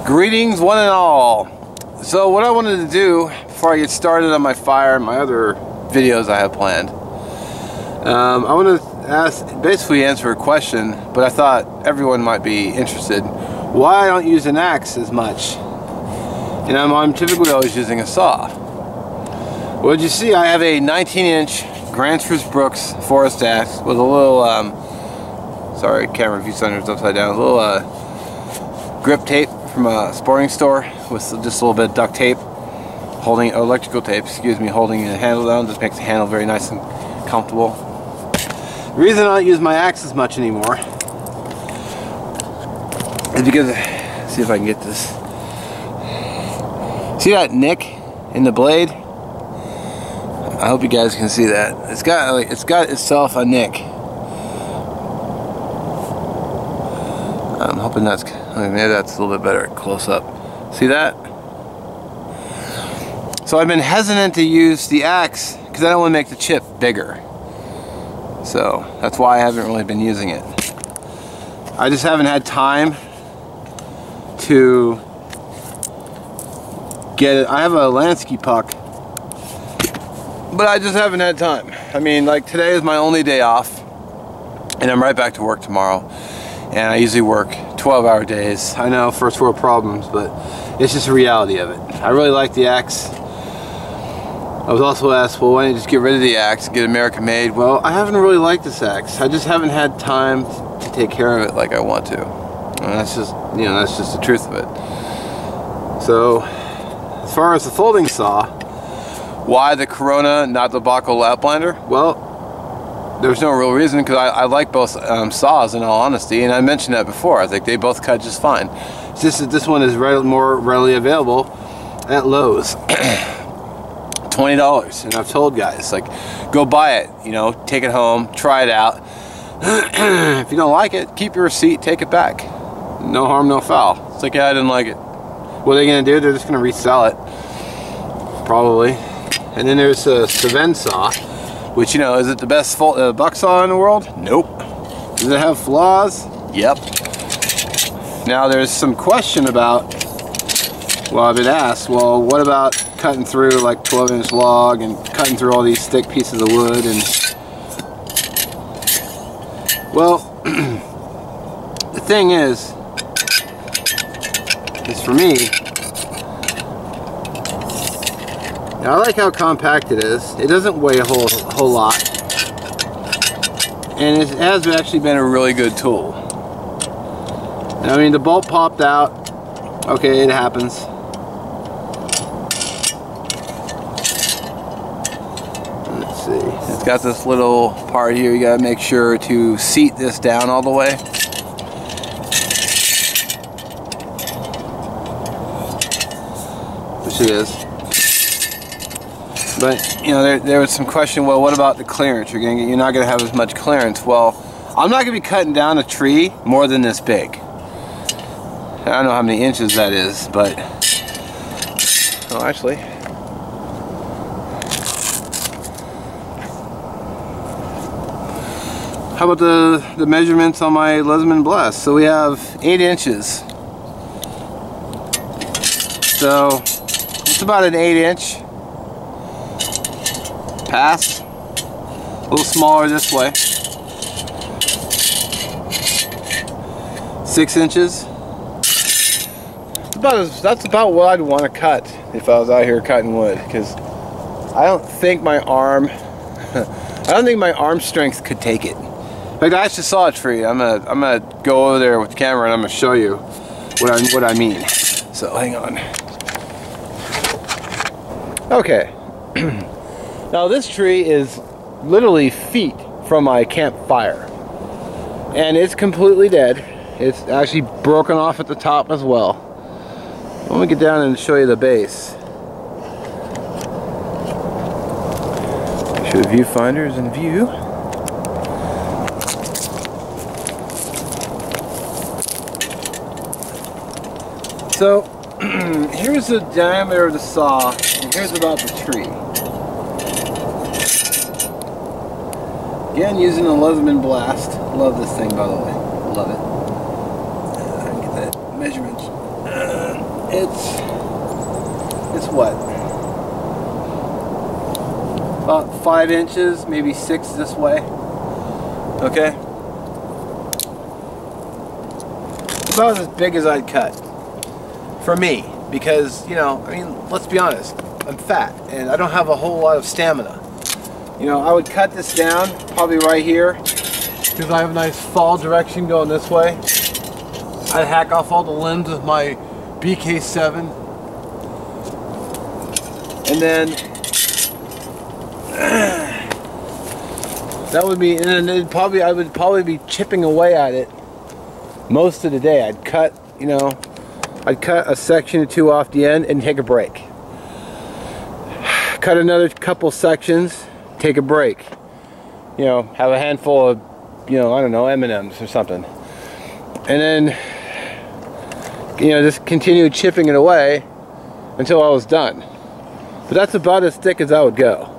Greetings one and all. So what I wanted to do before I get started on my fire and my other videos I have planned, I want to basically answer a question, but I thought everyone might be interested. Why I don't use an axe as much? And I'm typically always using a saw. Well, as you see, I have a 19-inch Grandsford Brooks forest axe with a little, sorry, camera view center's upside down, a little grip tape from a sporting store with just a little bit of duct tape, holding electrical tape, excuse me, holding the handle down. Just makes the handle very nice and comfortable. The reason I don't use my axe as much anymore is because, see if I can get this. See that nick in the blade? I hope you guys can see that. It's got itself a nick. I'm hoping that's, maybe that's a little bit better close up. See that? So I've been hesitant to use the axe because I don't want to make the chip bigger. So that's why I haven't really been using it. I just haven't had time to get it. I have a Lansky puck, but I just haven't had time. I mean, like, today is my only day off, and I'm right back to work tomorrow. And I usually work 12-hour days. I know, first world problems, but it's just a reality of it. I really like the axe. I was also asked, well, why don't you just get rid of the axe and get American made? Well, I haven't really liked this axe. I just haven't had time to take care of it like I want to. And that's just, you know, that's just the truth of it. So, as far as the folding saw, why the Corona, not the Bahco Laplander? Well, there's no real reason, because I like both saws, in all honesty, and I mentioned that before. I think they both cut just fine. It's just that this one is more readily available at Lowe's. $20, and I've told guys, like, go buy it, you know, take it home, try it out. If you don't like it, keep your receipt, take it back. No harm, no foul. It's like, yeah, I didn't like it. What are they gonna do? They're just gonna resell it, probably. And then there's a Seven saw, which, you know, is it the best buck saw in the world? Nope. Does it have flaws? Yep. Now there's some question about, well, I've been asked, well, what about cutting through like 12-inch log and cutting through all these thick pieces of wood? And well, the thing is for me, I like how compact it is. It doesn't weigh a whole lot, and it has actually been a really good tool. And I mean, the bolt popped out. Okay, it happens. Let's see. It's got this little part here. You gotta make sure to seat this down all the way. Which it is. But, you know, there was some question, well, what about the clearance? You're not going to have as much clearance. Well, I'm not going to be cutting down a tree more than this big. I don't know how many inches that is, but, oh, actually, how about the measurements on my Leatherman Blast? So we have 8 inches. So it's about an 8-inch. Pass, a little smaller this way. 6 inches. That's about what I'd want to cut if I was out here cutting wood, because I don't think my arm, I don't think my arm strength could take it. In fact, I actually saw a tree. I'm gonna go over there with the camera and I'm gonna show you what I mean. So hang on. Okay. Now this tree is literally feet from my campfire, and it's completely dead. It's actually broken off at the top as well. Let me get down and show you the base. Make sure the viewfinder is in view. So here's the diameter of the saw, and here's about the tree. Again, using a Leatherman Blast. Love this thing, by the way. Love it. I can get that measurement. It's what? About 5 inches, maybe 6 this way. Okay? About as big as I'd cut. For me. Because, you know, I mean, let's be honest. I'm fat and I don't have a whole lot of stamina. You know, I would cut this down probably right here because I have a nice fall direction going this way. I'd hack off all the limbs with my BK7, and then that would be, and then I would probably be chipping away at it most of the day. I'd cut, you know, I'd cut a section or two off the end and take a break. Cut another couple sections, take a break. You know, have a handful of, you know, I don't know, M&Ms or something. And then, you know, just continue chipping it away until I was done. But that's about as thick as I would go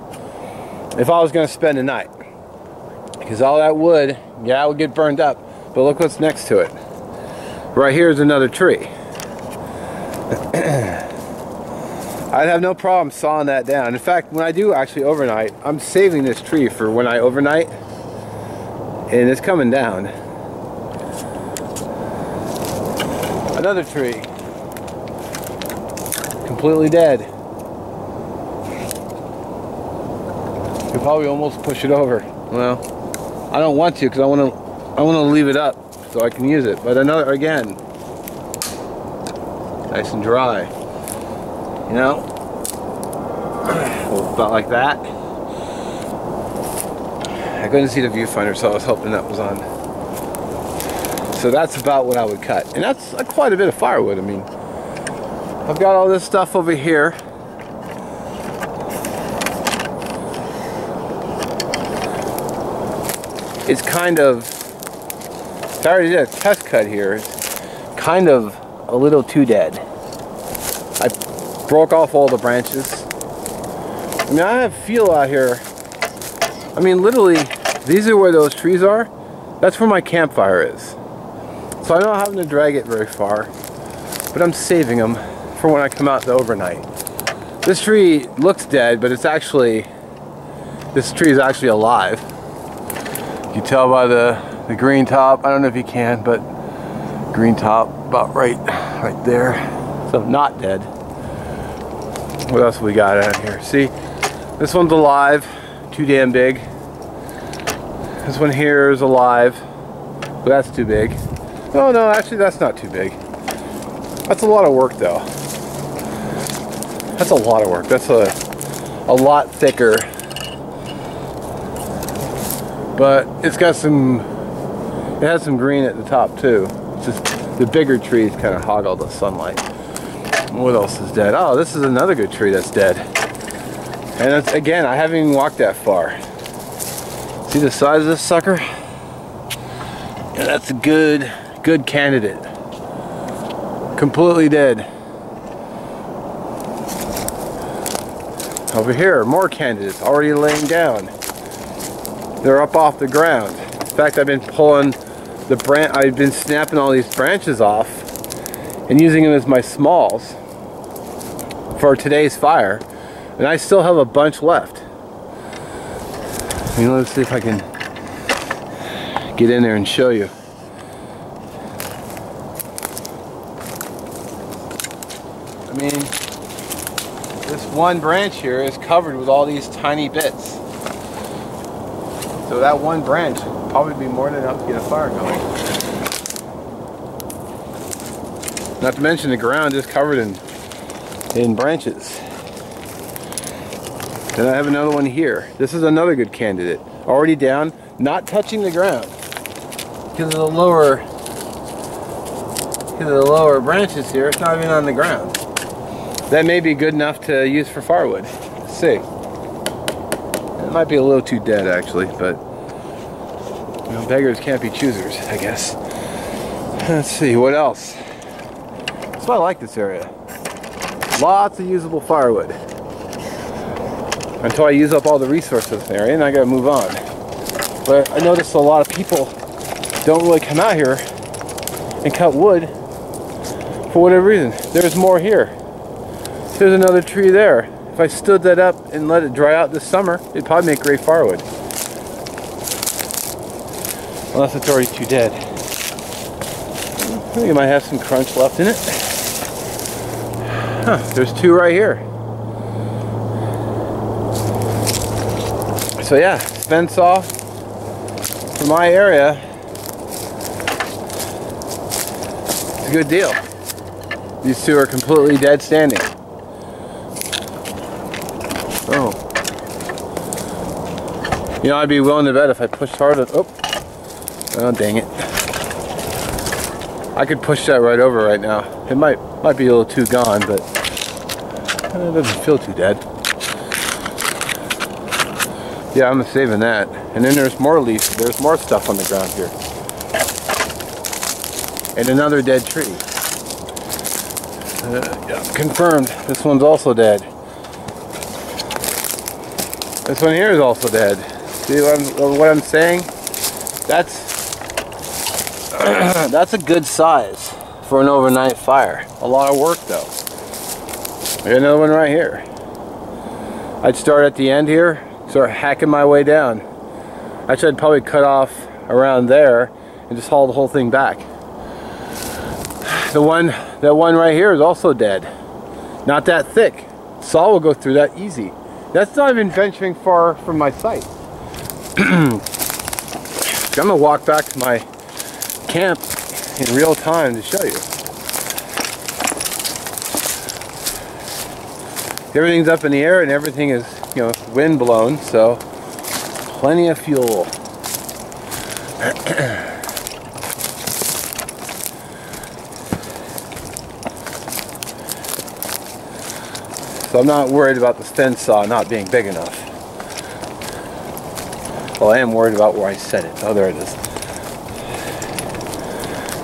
if I was going to spend the night. Because all that wood, yeah, it would get burned up. But look what's next to it. Right here is another tree. I'd have no problem sawing that down. In fact, when I do actually overnight, I'm saving this tree for when I overnight. And it's coming down. Another tree. Completely dead. Could probably almost push it over. Well, I don't want to because I want to leave it up so I can use it. But another, again, nice and dry. You know, about like that. I couldn't see the viewfinder, so I was hoping that was on. So that's about what I would cut, and that's quite a bit of firewood. I mean, I've got all this stuff over here. It's kind of, I already did a test cut here. It's kind of a little too dead. I broke off all the branches. I mean, I have feel out here. I mean, literally, these are where those trees are. That's where my campfire is. So I'm not having to drag it very far, but I'm saving them for when I come out to overnight. This tree looks dead, but it's actually, this tree is actually alive. You can tell by the green top. I don't know if you can, but green top about right there. So not dead. What else we got out here? See, this one's alive, too damn big. This one here is alive, but that's too big. Oh no, actually that's not too big. That's a lot of work though. That's a lot of work. That's a lot thicker. But it's got some, it has some green at the top too. It's just the bigger trees kind of hog all the sunlight. What else is dead? Oh, this is another good tree that's dead. And it's, again, I haven't even walked that far. See the size of this sucker? Yeah, that's a good candidate. Completely dead. Over here, more candidates already laying down. They're up off the ground. In fact, I've been pulling the I've been snapping all these branches off and using them as my smalls for today's fire, and I still have a bunch left. Let's see if I can get in there and show you. I mean, this one branch here is covered with all these tiny bits. So that one branch would probably be more than enough to get a fire going. Not to mention the ground is covered in branches. Then I have another one here. This is another good candidate. Already down, not touching the ground. Because of the lower branches here, it's not even on the ground. That may be good enough to use for firewood. Let's see. It might be a little too dead actually, but you know, beggars can't be choosers, I guess. Let's see, what else? So I like this area. Lots of usable firewood. Until I use up all the resources in the area and I gotta move on. But I noticed a lot of people don't really come out here and cut wood for whatever reason. There's more here. There's another tree there. If I stood that up and let it dry out this summer, it'd probably make great firewood. Unless it's already too dead. I think it might have some crunch left in it. Huh, there's two right here. So yeah, fence saw for my area. It's a good deal. These two are completely dead standing. Oh. You know, I'd be willing to bet if I pushed hard. Oh, dang it. I could push that right over right now. It might be a little too gone, but it doesn't feel too dead. Yeah, I'm saving that. And then there's more leaves. There's more stuff on the ground here. And another dead tree. Yeah, confirmed. This one's also dead. This one here is also dead. See what I'm saying? That's a good size for an overnight fire. A lot of work though. There's another one right here. I'd start at the end here, start hacking my way down. Actually, I'd probably cut off around there and just haul the whole thing back. That one right here is also dead. Not that thick. Saw will go through that easy. That's not even venturing far from my site. I'm gonna walk back to my camp in real time to show you. Everything's up in the air and everything is, you know, wind blown, so plenty of fuel. So I'm not worried about the fence saw not being big enough. Well, I am worried about where I set it. Oh, there it is.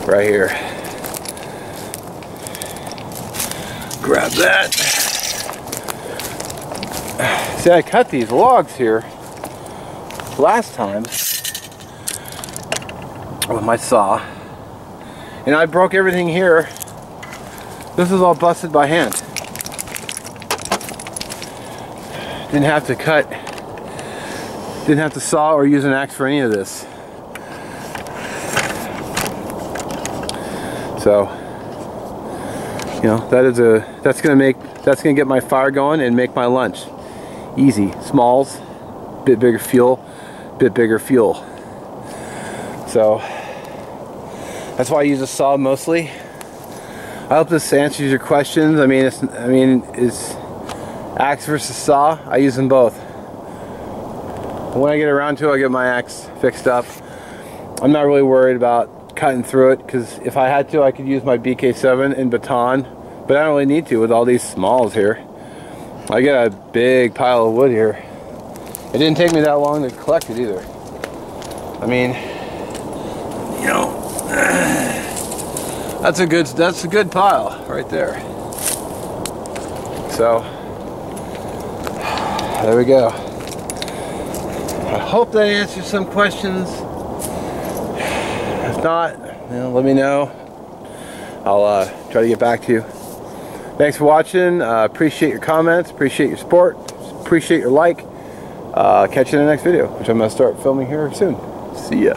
Right here. Grab that. See, I cut these logs here last time with my saw, and I broke everything here. This is all busted by hand. Didn't have to cut, didn't have to saw or use an axe for any of this. So, you know, that's gonna get my fire going and make my lunch easy. Smalls, bit bigger fuel, bit bigger fuel. So that's why I use a saw mostly. I hope this answers your questions. I mean, it's axe versus saw. I use them both. When I get around to it, I get my axe fixed up. I'm not really worried about cutting through it, because if I had to, I could use my BK7 and baton, but I don't really need to with all these smalls here. I get a big pile of wood here. It didn't take me that long to collect it either. I mean, you know, that's a good pile right there. So there we go. I hope that answers some questions. If not, you know, let me know. I'll try to get back to you. Thanks for watching. Appreciate your comments, appreciate your support, appreciate your like. Catch you in the next video, which I'm going to start filming here soon. See ya.